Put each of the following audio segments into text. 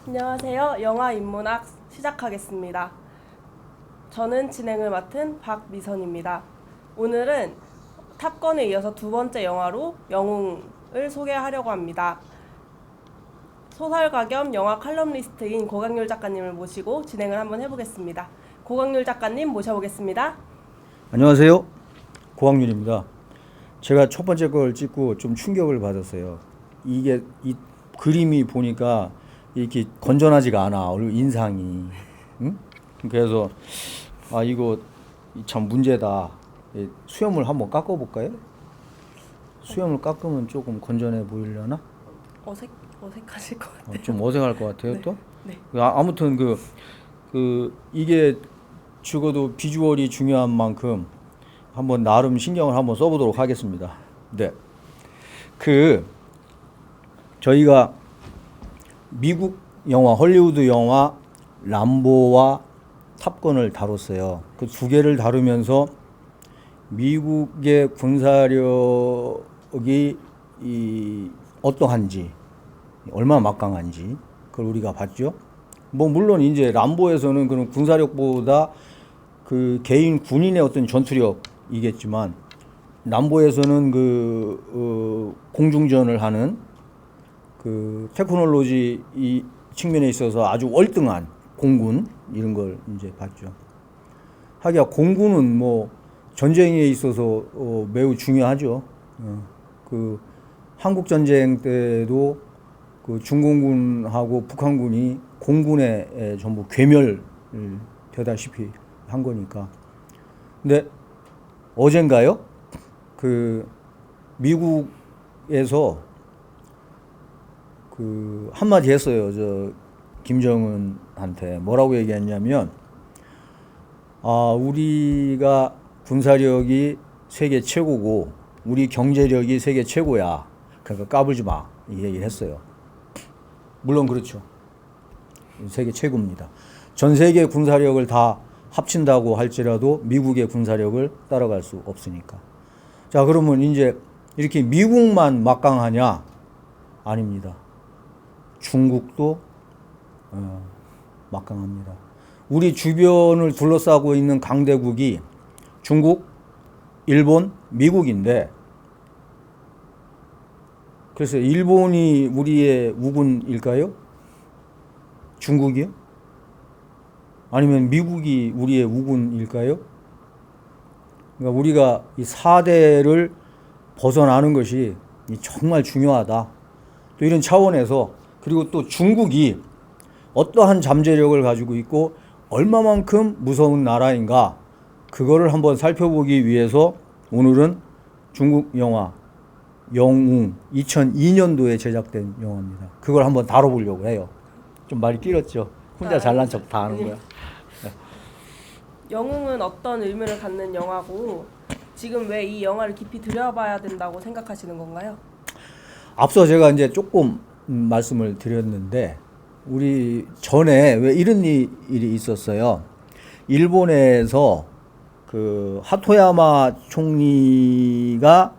안녕하세요. 영화 인문학 시작하겠습니다. 저는 진행을 맡은 박미선입니다. 오늘은 탑건에 이어서 두 번째 영화로 영웅을 소개하려고 합니다. 소설가 겸 영화 칼럼니스트인 고강률 작가님을 모시고 진행을 한번 해보겠습니다. 고강률 작가님 모셔보겠습니다. 안녕하세요. 고학률입니다. 제가 첫 번째 걸 찍고 좀 충격을 받았어요. 이게 이 그림이 보니까 이렇게 건전하지가 않아. 얼굴 인상이. 응? 그래서 이거 참 문제다. 수염을 한번 깎아볼까요? 수염을 깎으면 조금 건전해 보이려나? 어색하실 것 같아요. 좀 어색할 것 같아요. 네. 또? 네. 아무튼 이게 죽어도 비주얼이 중요한 만큼 한번 나름 신경을 한번 써보도록 하겠습니다. 네. 저희가 미국 영화, 헐리우드 영화 람보와 탑건을 다뤘어요. 그 두 개를 다루면서 미국의 군사력이 어떠한지, 얼마나 막강한지 그걸 우리가 봤죠. 물론 이제 람보에서는 그런 군사력보다 그 개인 군인의 어떤 전투력이겠지만, 람보에서는 공중전을 하는 그 테크놀로지 이 측면에 있어서 아주 월등한 공군 이런 걸 이제 봤죠. 하기야 공군은 전쟁에 있어서 매우 중요하죠. 그 한국 전쟁 때도 그 중공군하고 북한군이 공군에 전부 괴멸되다시피 한 거니까. 근데 어젠가요? 미국에서 한마디 했어요. 김정은한테 뭐라고 얘기했냐면, 우리가 군사력이 세계 최고고 우리 경제력이 세계 최고야. 그러니까 까불지 마. 이 얘기를 했어요. 물론 그렇죠. 세계 최고입니다. 전 세계 군사력을 다 합친다고 할지라도 미국의 군사력을 따라갈 수 없으니까. 자, 그러면 이제 이렇게 미국만 막강하냐? 아닙니다. 중국도 막강합니다. 우리 주변을 둘러싸고 있는 강대국이 중국, 일본, 미국인데, 그래서 일본이 우리의 우군일까요? 중국이요? 아니면 미국이 우리의 우군일까요? 그러니까 우리가 이 4대를 벗어나는 것이 정말 중요하다. 또 이런 차원에서, 그리고 또 중국이 어떠한 잠재력을 가지고 있고 얼마만큼 무서운 나라인가, 그거를 한번 살펴보기 위해서 오늘은 중국 영화 영웅 2002년도에 제작된 영화입니다. 그걸 한번 다뤄보려고 해요. 좀 말이 길었죠. 혼자 잘난 척 다 하는 거야. 네. 영웅은 어떤 의미를 갖는 영화고 지금 왜 이 영화를 깊이 들여봐야 된다고 생각하시는 건가요? 앞서 제가 이제 조금 말씀을 드렸는데, 우리 전에 왜 이런 일이 있었어요. 일본에서 그 하토야마 총리가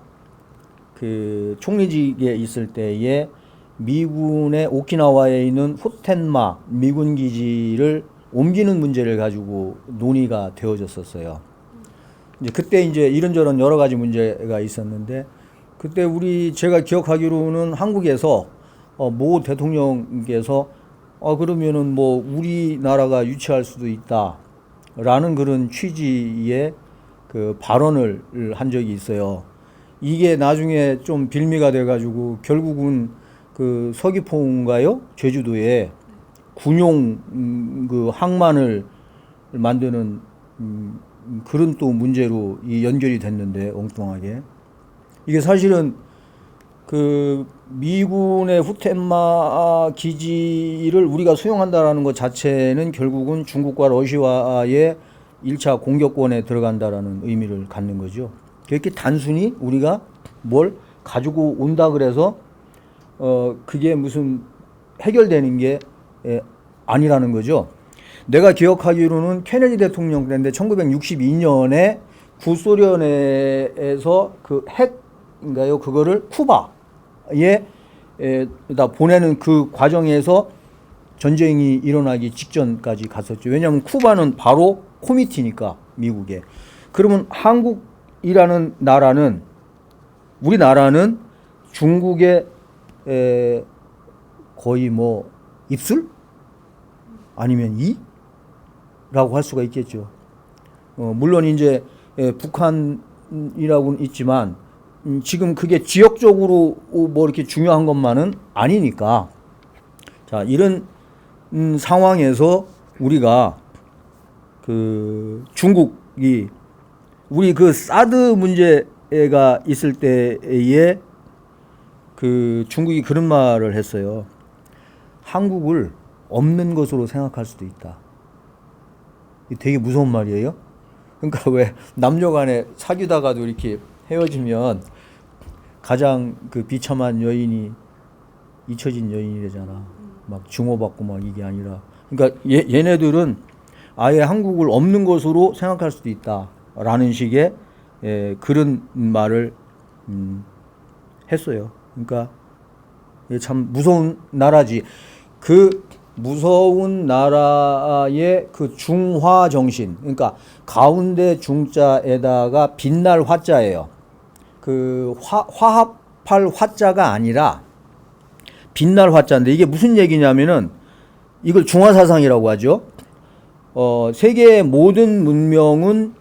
그 총리직에 있을 때에 미군의 오키나와에 있는 후텐마 미군 기지를 옮기는 문제를 가지고 논의가 되어졌었어요. 이제 그때 이제 이런저런 여러 가지 문제가 있었는데, 그때 제가 기억하기로는 한국에서 모 대통령께서 그러면은 우리나라가 유치할 수도 있다라는 그런 취지의 그 발언을 한 적이 있어요. 이게 나중에 좀 빌미가 돼가지고 결국은 그 서귀포인가요? 제주도에 군용 그 항만을 만드는 그런 또 문제로 연결이 됐는데, 엉뚱하게. 이게 사실은 그 미군의 후텐마 기지를 우리가 수용한다라는 것 자체는 결국은 중국과 러시아의 1차 공격권에 들어간다라는 의미를 갖는 거죠. 그렇게 단순히 우리가 뭘 가지고 온다 그래서 그게 무슨 해결되는 게 아니라는 거죠. 내가 기억하기로는 케네디 대통령 때인데 1962년에 구소련에서 그 핵인가요? 그거를 쿠바에 다 보내는 그 과정에서 전쟁이 일어나기 직전까지 갔었죠. 왜냐하면 쿠바는 바로 코미티니까 미국에. 그러면 한국이라는 나라는 우리나라는 중국의 거의 뭐 입술? 아니면 이라고 할 수가 있겠죠. 물론 이제 북한이라고는 있지만 지금 그게 지역적으로 뭐 이렇게 중요한 것만은 아니니까. 자, 이런 상황에서 우리가 그 중국이 우리 그 사드 문제가 있을 때에 그 중국이 그런 말을 했어요. 한국을 없는 것으로 생각할 수도 있다. 되게 무서운 말이에요. 그러니까 왜 남녀 간에 사귀다가도 이렇게 헤어지면 가장 그 비참한 여인이 잊혀진 여인이래잖아. 막 증오받고 막 이게 아니라. 그러니까 얘네들은 아예 한국을 없는 것으로 생각할 수도 있다라는 식의 그런 말을 했어요. 그러니까 참 무서운 나라지. 그 무서운 나라의 그 중화 정신, 그러니까 가운데 중자에다가 빛날 화자예요. 그 화합할 화자가 아니라 빛날 화자인데 이게 무슨 얘기냐면은 이걸 중화사상이라고 하죠. 세계의 모든 문명은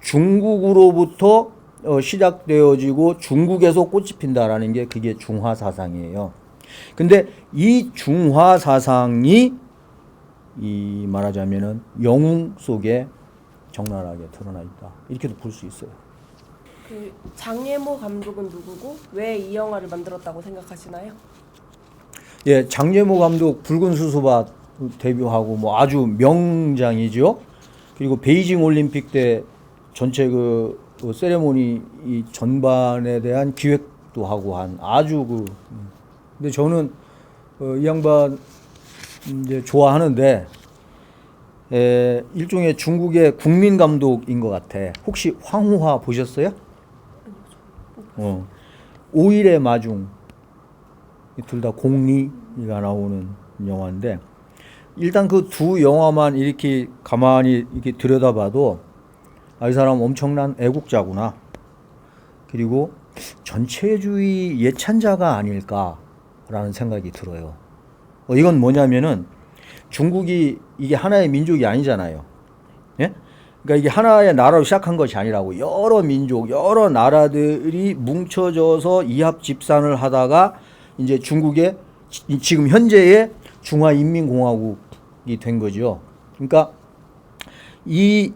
중국으로부터 시작되어지고 중국에서 꽃이 핀다라는 게 그게 중화사상이에요. 근데 이 중화사상이 이 말하자면은 영웅 속에 적나라하게 드러나 있다. 이렇게도 볼 수 있어요. 그 장예모 감독은 누구고 왜 이 영화를 만들었다고 생각하시나요? 예, 장예모 감독 붉은 수수밭 데뷔하고 뭐 아주 명장이죠. 그리고 베이징 올림픽 때 전체 그 세레모니 이 전반에 대한 기획도 하고 한 아주 근데 저는 이 양반 이제 좋아하는데 일종의 중국의 국민 감독인 것 같아. 혹시 황후화 보셨어요? 오일의 마중 둘 다 공리가 나오는 영화인데 일단 그 두 영화만 이렇게 가만히 이렇게 들여다봐도 이 사람 엄청난 애국자구나. 그리고 전체주의 예찬자가 아닐까라는 생각이 들어요. 이건 뭐냐면은 중국이 이게 하나의 민족이 아니잖아요. 예? 그러니까 이게 하나의 나라로 시작한 것이 아니라고 여러 민족, 여러 나라들이 뭉쳐져서 이합 집산을 하다가 이제 중국의 지금 현재의 중화인민공화국이 된 거죠. 그러니까 이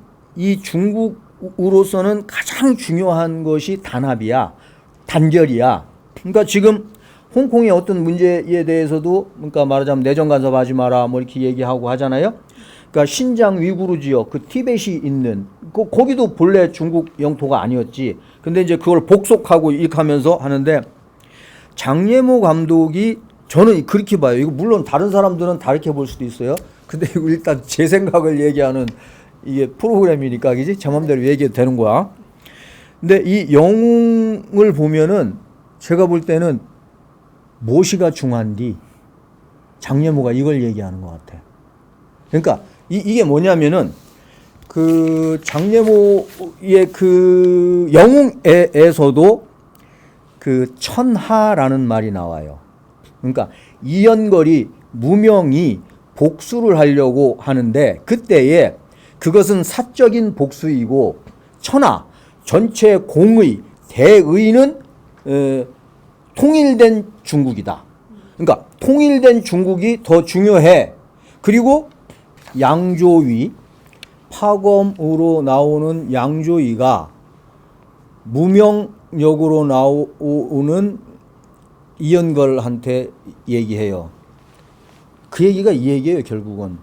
중국으로서는 가장 중요한 것이 단합이야, 단결이야. 그러니까 지금 홍콩의 어떤 문제에 대해서도 그러니까 말하자면 내정 간섭하지 마라 뭐 이렇게 얘기하고 하잖아요. 그러니까 신장 위구르 지역 그 티벳이 있는 거기도 본래 중국 영토가 아니었지. 근데 이제 그걸 복속하고 이렇게 하면서 하는데 장예모 감독이 저는 그렇게 봐요. 이거 물론 다른 사람들은 다르게 볼 수도 있어요. 근데 이거 일단 제 생각을 얘기하는 이게 프로그램이니까 그지? 제 마음대로 얘기해도 되는 거야. 근데 이 영웅을 보면은 제가 볼 때는 모시가 중한디 장예모가 이걸 얘기하는 것 같아. 그러니까 이게 뭐냐면은 그 장예모의 그 영웅에서도 그 천하라는 말이 나와요. 그러니까 이연걸이 무명이 복수를 하려고 하는데 그때에 그것은 사적인 복수이고 천하 전체 공의 대의는 통일된 중국이다. 그러니까 통일된 중국이 더 중요해. 그리고 양조위 파검으로 나오는 양조위가 무명역으로 나오는 이연걸한테 얘기해요. 그 얘기가 이 얘기예요. 결국은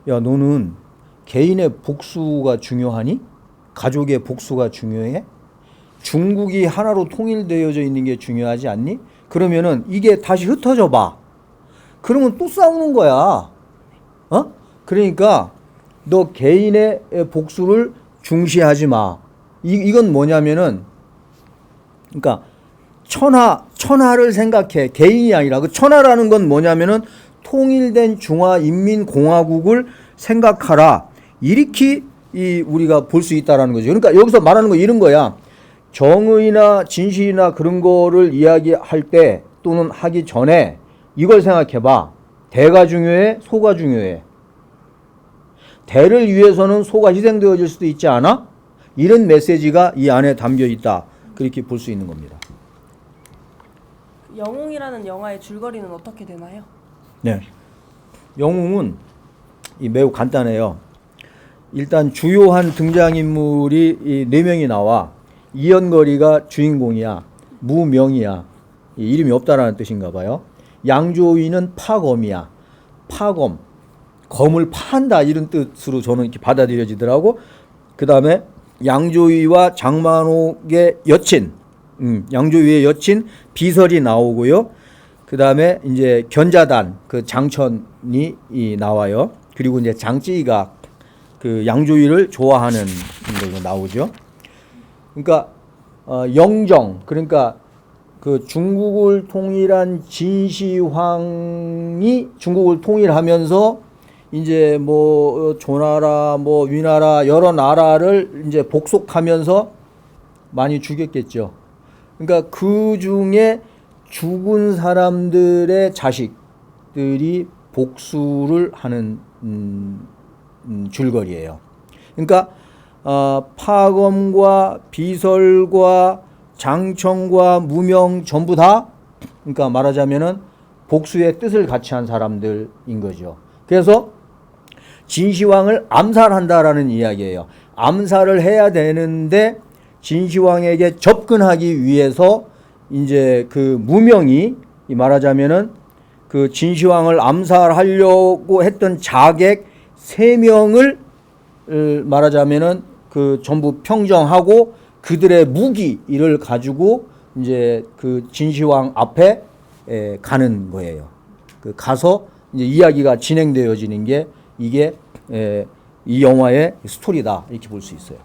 야 너는 개인의 복수가 중요하니? 가족의 복수가 중요해? 중국이 하나로 통일되어져 있는 게 중요하지 않니? 그러면은 이게 다시 흩어져 봐. 그러면 또 싸우는 거야. 그러니까 너 개인의 복수를 중시하지 마. 이건 뭐냐면은 그러니까 천하를 생각해. 개인이 아니라 그 천하라는 건 뭐냐면은 통일된 중화인민공화국을 생각하라. 이렇게 우리가 볼 수 있다라는 거죠. 그러니까 여기서 말하는 거 이런 거야. 정의나 진실이나 그런 거를 이야기할 때 또는 하기 전에 이걸 생각해 봐. 대가 중요해? 소가 중요해? 대를 위해서는 소가 희생되어질 수도 있지 않아? 이런 메시지가 이 안에 담겨 있다. 그렇게 볼 수 있는 겁니다. 영웅이라는 영화의 줄거리는 어떻게 되나요? 네. 영웅은 매우 간단해요. 일단 주요한 등장인물이 이 4명이 나와. 이연거리가 주인공이야. 무명이야. 이름이 없다라는 뜻인가 봐요. 양조위는 파검이야. 파검. 검을 판다 이런 뜻으로 저는 이렇게 받아들여지더라고. 그 다음에 양조위와 장만옥의 여친, 양조위의 여친 비설이 나오고요. 그 다음에 이제 견자단 그 장천이 나와요. 그리고 이제 장찌가 그 양조위를 좋아하는 걸로 나오죠. 그러니까 영정 그러니까 그 중국을 통일한 진시황이 중국을 통일하면서 이제 뭐 조나라 뭐 위나라 여러 나라를 이제 복속하면서 많이 죽였겠죠. 그러니까 그 중에 죽은 사람들의 자식들이 복수를 하는 줄거리예요. 그러니까 파검과 비설과 장청과 무명 전부 다 그러니까 말하자면은 복수의 뜻을 같이 한 사람들인 거죠. 그래서 진시황을 암살한다라는 이야기예요. 암살을 해야 되는데 진시황에게 접근하기 위해서 이제 그 무명이 말하자면은 그 진시황을 암살하려고 했던 자객 3명을 말하자면은 그 전부 평정하고 그들의 무기를 가지고 이제 그 진시황 앞에 가는 거예요. 그 가서 이제 이야기가 진행되어지는 게 이게 이 영화의 스토리다 이렇게 볼 수 있어요.